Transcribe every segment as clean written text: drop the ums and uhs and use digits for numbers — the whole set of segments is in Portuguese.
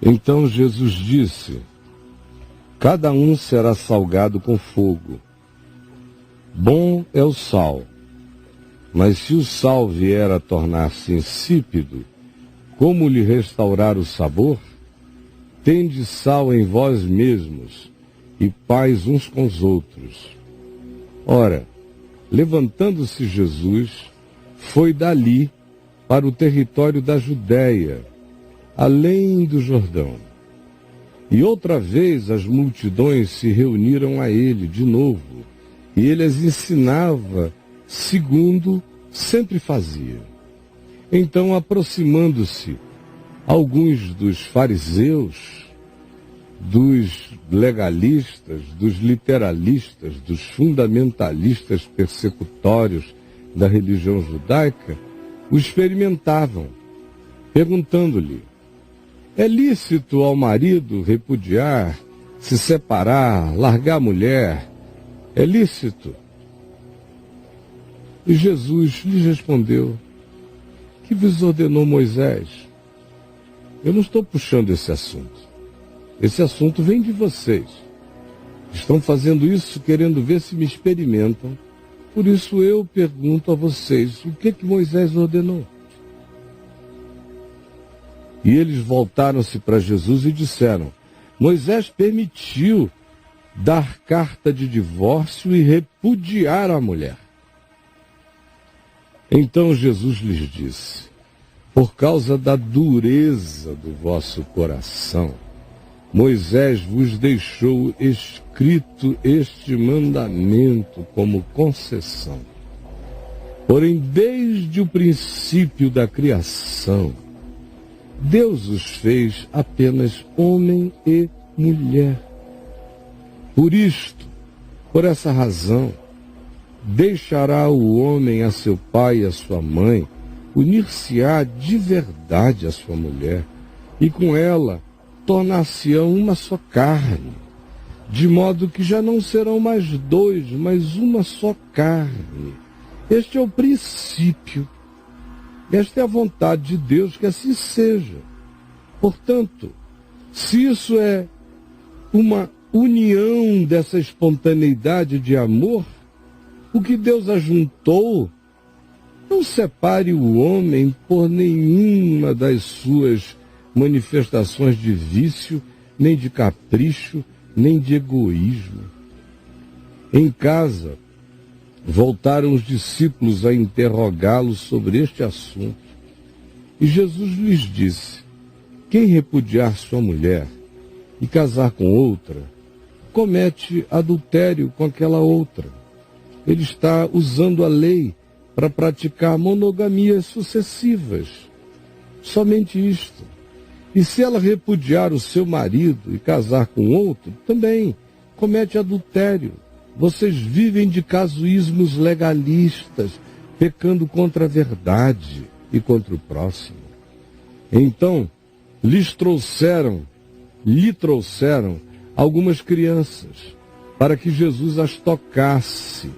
Então Jesus disse: cada um será salgado com fogo. Bom é o sal, mas se o sal vier a tornar-se insípido, como lhe restaurar o sabor? Tende sal em vós mesmos e paz uns com os outros. Ora, levantando-se Jesus, foi dali para o território da Judéia, além do Jordão. E outra vez as multidões se reuniram a ele de novo, e ele as ensinava segundo sempre fazia. Então, aproximando-se alguns dos fariseus, dos legalistas, dos literalistas, dos fundamentalistas persecutórios da religião judaica, o experimentavam, perguntando-lhe: é lícito ao marido repudiar, se separar, largar a mulher? É lícito? E Jesus lhes respondeu: que vos ordenou Moisés? Eu não estou puxando esse assunto. Esse assunto vem de vocês. Estão fazendo isso querendo ver se me experimentam. Por isso eu pergunto a vocês: o que Moisés ordenou? E eles voltaram-se para Jesus e disseram: Moisés permitiu dar carta de divórcio e repudiar a mulher. Então Jesus lhes disse: por causa da dureza do vosso coração, Moisés vos deixou escrito este mandamento como concessão. Porém, desde o princípio da criação, Deus os fez apenas homem e mulher. Por essa razão, deixará o homem a seu pai e a sua mãe, unir-se-á de verdade à sua mulher, e com ela tornar-se-ão uma só carne, de modo que já não serão mais dois, mas uma só carne. Este é o princípio. Esta é a vontade de Deus, que assim seja. Portanto, se isso é uma união dessa espontaneidade de amor, o que Deus ajuntou, não separe o homem por nenhuma das suas manifestações de vício, nem de capricho, nem de egoísmo. Em casa, voltaram os discípulos a interrogá-lo sobre este assunto. E Jesus lhes disse: quem repudiar sua mulher e casar com outra, comete adultério com aquela outra. Ele está usando a lei para praticar monogamias sucessivas. Somente isto. E se ela repudiar o seu marido e casar com outro, também comete adultério. Vocês vivem de casuísmos legalistas, pecando contra a verdade e contra o próximo. Então, lhe trouxeram algumas crianças, para que Jesus as tocasse.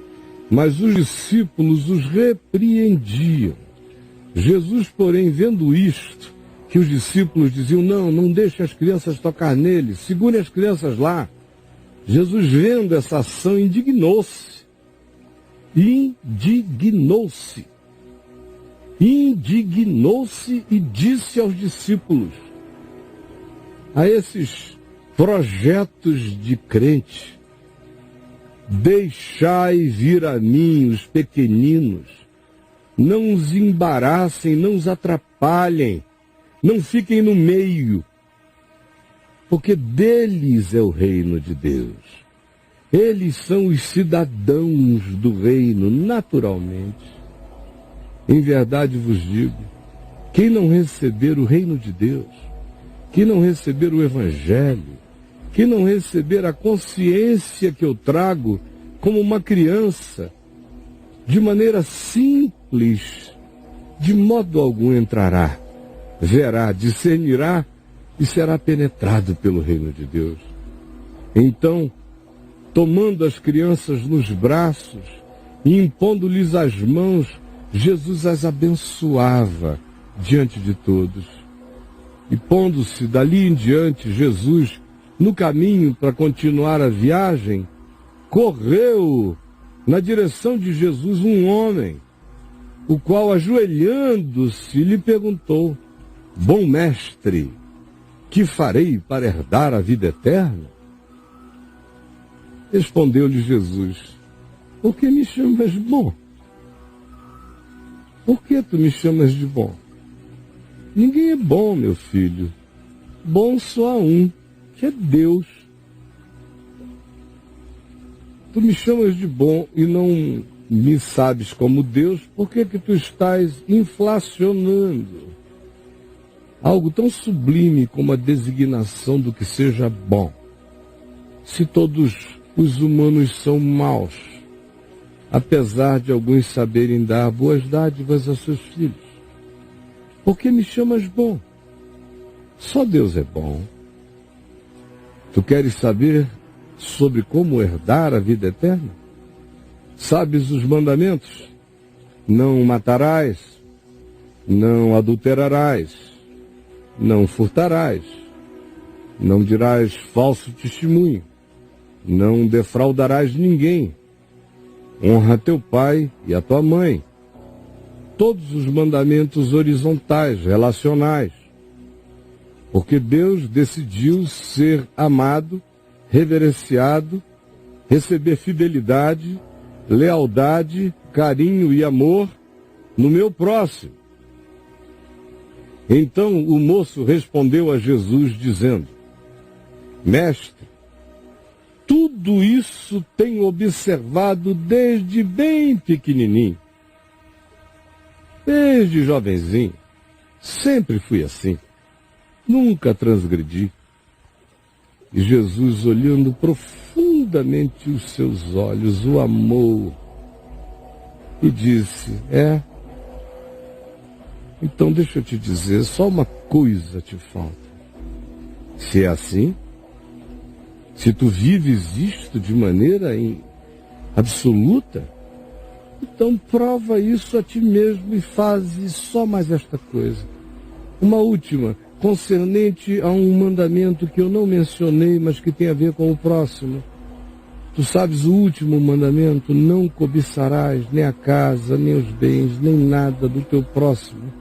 Mas os discípulos os repreendiam. Jesus, porém, vendo isto, que os discípulos diziam: não deixe as crianças tocar nele, segure as crianças lá. Jesus, vendo essa ação, indignou-se e disse aos discípulos, a esses projetos de crente: deixai vir a mim os pequeninos, não os embaraçem, não os atrapalhem, não fiquem no meio, porque deles é o reino de Deus. Eles são os cidadãos do reino, naturalmente. Em verdade vos digo, quem não receber o reino de Deus, quem não receber o Evangelho, quem não receber a consciência que eu trago como uma criança, de maneira simples, de modo algum entrará, verá, discernirá e será penetrado pelo reino de Deus. Então, tomando as crianças nos braços e impondo-lhes as mãos, Jesus as abençoava diante de todos. E pondo-se dali em diante Jesus no caminho para continuar a viagem, correu na direção de Jesus um homem, o qual, ajoelhando-se, lhe perguntou: Bom mestre, que farei para herdar a vida eterna? Respondeu-lhe Jesus: Por que me chamas bom? Por que tu me chamas de bom? Ninguém é bom, meu filho. Bom só há um, que é Deus. Tu me chamas de bom e não me sabes como Deus, por que tu estás inflacionando algo tão sublime como a designação do que seja bom? Se todos os humanos são maus, apesar de alguns saberem dar boas dádivas a seus filhos, por que me chamas bom? Só Deus é bom. Tu queres saber sobre como herdar a vida eterna? Sabes os mandamentos? Não matarás, não adulterarás, não furtarás, não dirás falso testemunho, não defraudarás ninguém, honra teu pai e a tua mãe. Todos os mandamentos horizontais, relacionais. Porque Deus decidiu ser amado, reverenciado, receber fidelidade, lealdade, carinho e amor no meu próximo. Então o moço respondeu a Jesus dizendo: Mestre, tudo isso tenho observado desde bem pequenininho. Desde jovenzinho, sempre fui assim, nunca transgredi. E Jesus, olhando profundamente os seus olhos, o amou e disse: então deixa eu te dizer, só uma coisa te falta. Se é assim, se tu vives isto de maneira absoluta, então prova isso a ti mesmo e fazes só mais esta coisa. Uma última, concernente a um mandamento que eu não mencionei, mas que tem a ver com o próximo. Tu sabes o último mandamento: não cobiçarás nem a casa, nem os bens, nem nada do teu próximo.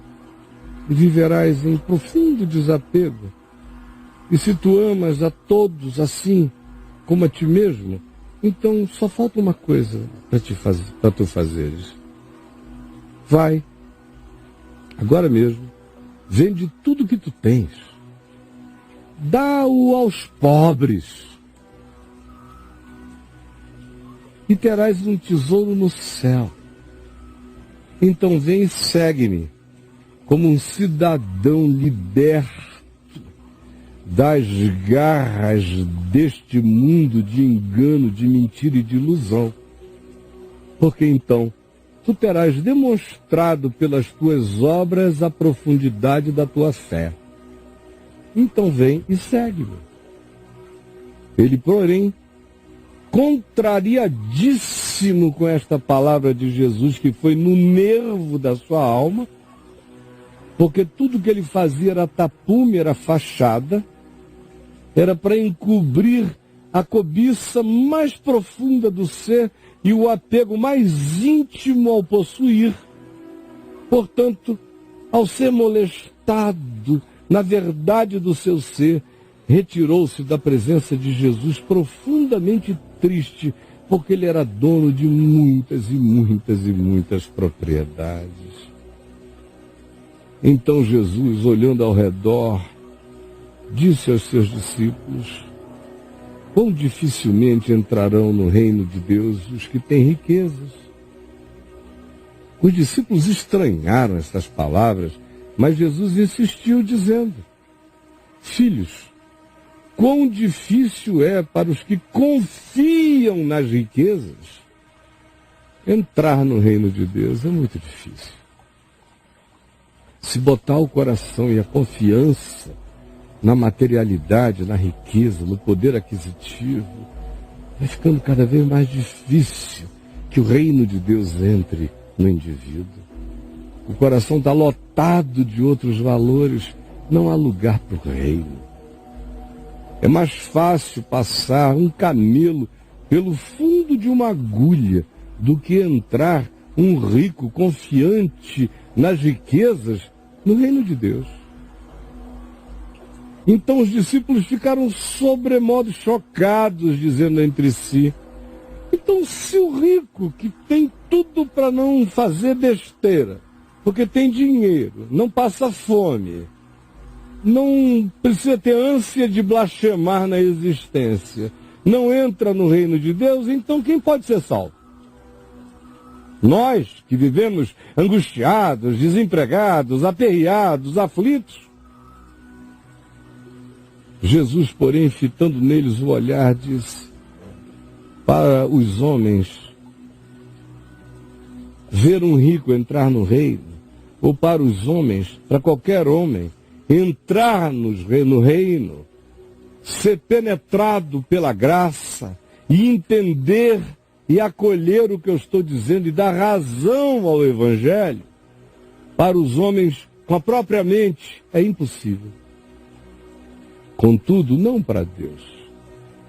E viverás em profundo desapego. E se tu amas a todos assim como a ti mesmo, então só falta uma coisa para tu fazeres. Vai, agora mesmo, vende tudo que tu tens, dá-o aos pobres, e terás um tesouro no céu. Então vem e segue-me, como um cidadão liberto das garras deste mundo de engano, de mentira e de ilusão. Porque então tu terás demonstrado pelas tuas obras a profundidade da tua fé. Então vem e segue-me. Ele, porém, contrariadíssimo com esta palavra de Jesus, que foi no nervo da sua alma, porque tudo que ele fazia era tapume, era fachada, era para encobrir a cobiça mais profunda do ser e o apego mais íntimo ao possuir. Portanto, ao ser molestado na verdade do seu ser, retirou-se da presença de Jesus profundamente triste, porque ele era dono de muitas e muitas e muitas propriedades. Então Jesus, olhando ao redor, disse aos seus discípulos: quão dificilmente entrarão no reino de Deus os que têm riquezas. Os discípulos estranharam estas palavras, mas Jesus insistiu dizendo: filhos, quão difícil é para os que confiam nas riquezas entrar no reino de Deus. É muito difícil. Se botar o coração e a confiança na materialidade, na riqueza, no poder aquisitivo, vai ficando cada vez mais difícil que o reino de Deus entre no indivíduo. O coração está lotado de outros valores não há lugar para o reino. É mais fácil passar um camelo pelo fundo de uma agulha do que entrar um rico confiante nas riquezas no reino de Deus. Então os discípulos ficaram sobremodo chocados, dizendo entre si: então, se o rico, que tem tudo para não fazer besteira, porque tem dinheiro, não passa fome, não precisa ter ânsia de blasfemar na existência, não entra no reino de Deus, então quem pode ser salvo? Nós, que vivemos angustiados, desempregados, aperreados, aflitos. Jesus, porém, fitando neles o olhar, disse: para os homens, ver um rico entrar no reino, ou para os homens, para qualquer homem, entrar no reino, ser penetrado pela graça e entender e acolher o que eu estou dizendo e dar razão ao Evangelho, para os homens com a própria mente, é impossível. Contudo, não para Deus,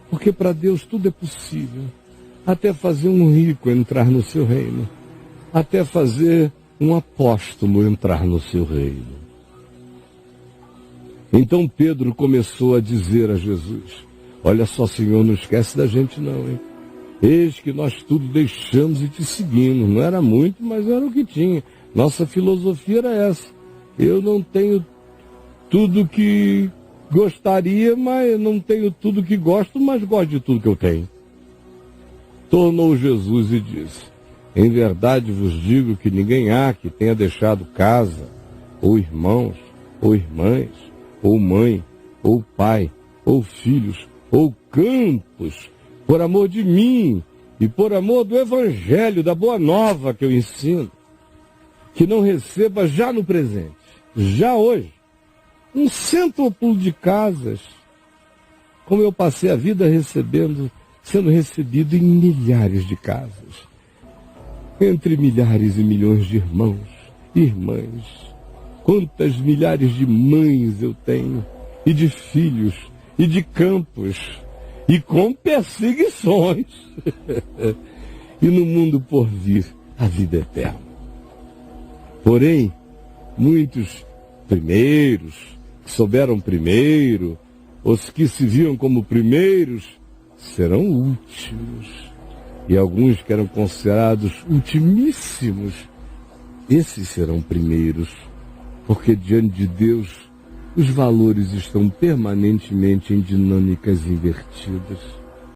porque para Deus tudo é possível, até fazer um rico entrar no seu reino, até fazer um apóstolo entrar no seu reino. Então Pedro começou a dizer a Jesus: olha só, Senhor, não esquece da gente não, hein? Eis que nós tudo deixamos e te seguimos. Não era muito, mas era o que tinha. Nossa filosofia era essa. Eu não tenho tudo que gostaria, mas não tenho tudo que gosto, mas gosto de tudo que eu tenho. Tornou Jesus e disse: em verdade vos digo que ninguém há que tenha deixado casa, ou irmãos, ou irmãs, ou mãe, ou pai, ou filhos, ou campos, por amor de mim e por amor do Evangelho, da Boa Nova que eu ensino, que não receba já no presente, já hoje, um cêntuplo de casas, como eu passei a vida sendo recebido em milhares de casas, entre milhares e milhões de irmãos e irmãs. Quantas milhares de mães eu tenho, e de filhos, e de campos, e com perseguições. E no mundo por vir, a vida eterna. Porém, muitos primeiros, que souberam primeiro, os que se viam como primeiros, serão últimos. E alguns que eram considerados ultimíssimos, esses serão primeiros. Porque diante de Deus, os valores estão permanentemente em dinâmicas invertidas.